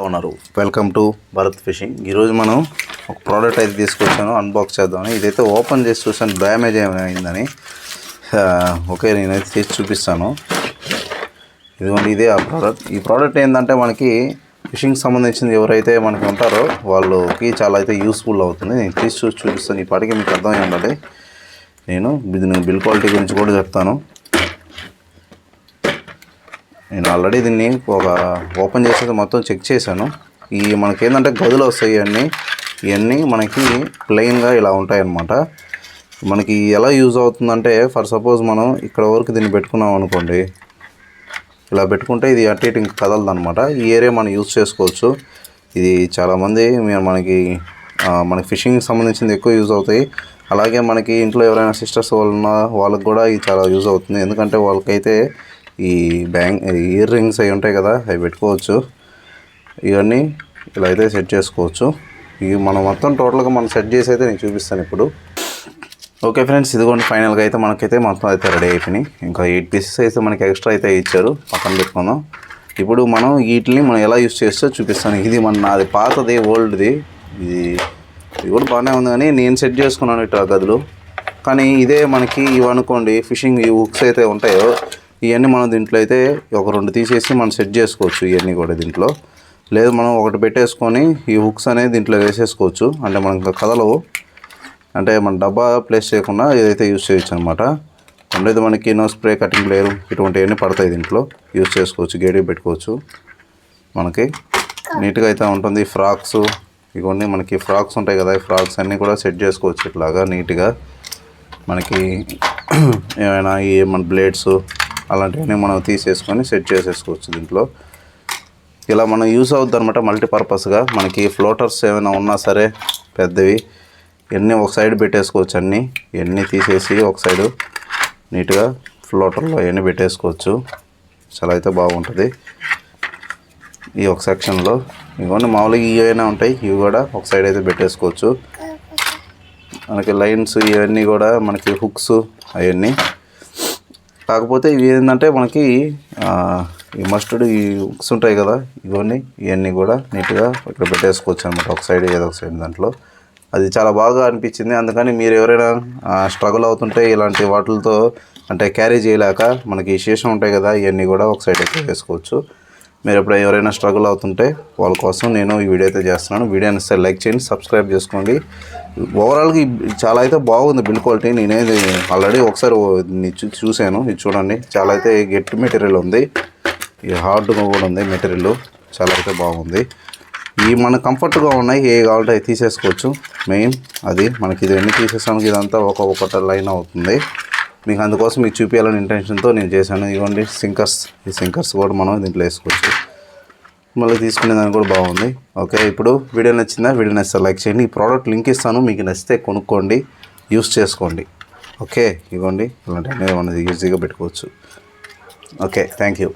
ఉన్నారు. Welcome to Bharat fishing. ఈరోజు మనం ఒక ప్రోడక్ట్ అయితే తీసుకొచ్చాను, అన్బాక్స్ చేద్దామని. ఇదైతే ఓపెన్ చేసి చూసాను డ్యామేజ్ ఏమైందని. ఓకే, నేనైతే చేసి చూపిస్తాను. ఇదిగోండి, ఇదే ఆ ప్రోడక్ట్. ఈ ప్రోడక్ట్ ఏంటంటే మనకి ఫిషింగ్ సంబంధించింది ఎవరైతే మనకి ఉంటారో వాళ్ళకి చాలా అయితే యూస్ఫుల్ అవుతుంది. నేను తీసి చూసి చూపిస్తాను. ఈ పాటికి మీకు అర్థమై ఉండాలి. నేను బిల్ క్వాలిటీ గురించి కూడా చెప్తాను. నేను ఆల్రెడీ దీన్ని ఒక ఓపెన్ చేసేది మొత్తం చెక్ చేశాను. మనకి ఏంటంటే గదులు వస్తాయి, ఇవన్నీ మనకి ప్లెయిన్గా ఇలా ఉంటాయన్నమాట. మనకి ఎలా యూజ్ అవుతుందంటే, ఫర్ సపోజ్ మనం ఇక్కడ వరకు దీన్ని పెట్టుకున్నాం అనుకోండి, ఇలా పెట్టుకుంటే ఇది అటు ఇటు ఇంక కదలదు అనమాట. ఈ ఏరియా మనం యూజ్ చేసుకోవచ్చు. ఇది చాలామంది మనకి ఫిషింగ్ సంబంధించింది ఎక్కువ యూజ్ అవుతాయి. అలాగే మనకి ఇంట్లో ఎవరైనా సిస్టర్స్ వాళ్ళు ఉన్న వాళ్ళకి కూడా ఇది చాలా యూజ్ అవుతుంది. ఎందుకంటే వాళ్ళకైతే ఈ ఇయర్ రింగ్స్ అవి ఉంటాయి కదా, అవి పెట్టుకోవచ్చు. ఇవన్నీ ఇలా అయితే సెట్ చేసుకోవచ్చు. ఇవి మనం మొత్తం టోటల్గా మనం సెట్ చేసి అయితే నేను చూపిస్తాను ఇప్పుడు. ఓకే ఫ్రెండ్స్, ఇదిగోండి ఫైనల్గా అయితే మనకైతే మొత్తం అయితే రెడీ అయిపోయినాయి. ఇంకా 8 పీసెస్ అయితే మనకి ఎక్స్ట్రా అయితే ఇచ్చారు, పక్కన పెట్టుకుందాం. ఇప్పుడు మనం వీటిని మనం ఎలా యూజ్ చేస్తే చూపిస్తాను. ఇది నాది పాతది, ఓల్డ్ది. ఇది కూడా బాగానే ఉంది, కానీ నేను సెట్ చేసుకున్నాను ఇట్లా గదులు. కానీ ఇదే మనకి ఇవనుకోండి, ఫిషింగ్ ఈ హుక్స్ అయితే ఉంటాయో ఇవన్నీ మనం దీంట్లో అయితే ఒక 2 తీసేసి మనం సెట్ చేసుకోవచ్చు. ఇవన్నీ కూడా దీంట్లో లేదు, మనం ఒకటి పెట్టేసుకొని ఈ హుక్స్ అనేది దీంట్లో వేసేసుకోవచ్చు. అంటే మనకు కదలవు, అంటే మన డబ్బా ప్లేస్ చేయకుండా ఇదైతే యూజ్ చేయొచ్చు అనమాట. ఉండేది మనకి నో స్ప్రే, కటింగ్ ప్లేయర్ ఇటువంటివన్నీ పడతాయి, దీంట్లో యూజ్ చేసుకోవచ్చు. గేడీ పెట్టుకోవచ్చు. మనకి నీట్గా అయితే ఉంటుంది. ఫ్రాక్స్ ఇవన్నీ మనకి ఫ్రాక్స్ ఉంటాయి కదా, ఈ ఫ్రాక్స్ అన్నీ కూడా సెట్ చేసుకోవచ్చు ఇట్లాగా నీట్గా. మనకి ఏమైనా మన బ్లేడ్స్ అలాంటివన్నీ మనం తీసేసుకొని సెట్ చేసేసుకోవచ్చు దీంట్లో. ఇలా మనం యూస్ అవుద్ది అనమాట మల్టీపర్పస్గా. మనకి ఫ్లోటర్స్ ఏమైనా ఉన్నా సరే పెద్దవి ఇవన్నీ ఒక సైడ్ పెట్టేసుకోవచ్చు. ఇవన్నీ తీసేసి ఒక సైడు నీట్గా ఫ్లోటర్లో ఇవన్నీ పెట్టేసుకోవచ్చు. చాలా అయితే బాగుంటుంది. ఈ ఒక సెక్షన్లో ఇవన్నీ మామూలుగా ఇవైనా ఉంటాయి, ఇవి కూడా ఒక సైడ్ అయితే పెట్టేసుకోవచ్చు. మనకి లైన్స్ ఇవన్నీ కూడా మనకి హుక్స్ అవన్నీ. కాకపోతే ఇవి ఏంటంటే మనకి ఈ మస్టర్డ్ ఈ హుక్స్ ఉంటాయి కదా, ఇవన్నీ కూడా నీట్గా ఇక్కడ పెట్టేసుకోవచ్చు అనమాట, ఒక సైడ్ ఏదో ఒక సైడ్. దాంట్లో అది చాలా బాగా అనిపించింది. అందుకని మీరు ఎవరైనా స్ట్రగుల్ అవుతుంటే ఇలాంటి వాటితో అంటే క్యారీ చేయలేక మనకి శేషం ఉంటాయి కదా, ఇవన్నీ కూడా ఒక సైడ్ అయితే వేసుకోవచ్చు. మీరు ఎప్పుడు ఎవరైనా స్ట్రగుల్ అవుతుంటే వాళ్ళ కోసం నేను ఈ వీడియో అయితే చేస్తున్నాను. వీడియోని ఇస్తే లైక్ చేయండి, సబ్స్క్రైబ్ చేసుకోండి. ఓవరాల్గా చాలా అయితే బాగుంది బిల్డ్ క్వాలిటీ. నేనేది ఆల్రెడీ ఒకసారి చూశాను. ఇది చూడండి, చాలా అయితే గట్టి మెటీరియల్ ఉంది, ఈ హార్డ్గా కూడా ఉంది మెటీరియల్. చాలా అయితే బాగుంది. మన కంఫర్ట్గా ఉన్నాయి, ఏ కావాలంటే అవి తీసేసుకోవచ్చు. మెయిన్ అది మనకి ఇది ఎన్ని తీసేసానికి ఇదంతా ఒక్కొక్క లైన్ అవుతుంది. మీకు అందుకోసం మీకు చూపించాలని ఇంటెన్షన్తో నేను చేశాను. ఇవ్వండి సింకర్స్, ఈ సింకర్స్ కూడా మనం దీంట్లో వేసుకోవచ్చు. మళ్ళీ తీసుకునే దానికి కూడా బాగుంది. ఓకే, ఇప్పుడు వీడియో నచ్చిందా? వీడియో నచ్చితే లైక్ చేయండి. ఈ ప్రోడక్ట్ లింక్ ఇస్తాను, మీకు నచ్చితే కొనుక్కోండి, యూస్ చేసుకోండి. ఓకే, ఇవ్వండి ఇలాంటివన్నీ మనం ఈజీగా పెట్టుకోవచ్చు. Okay, thank you.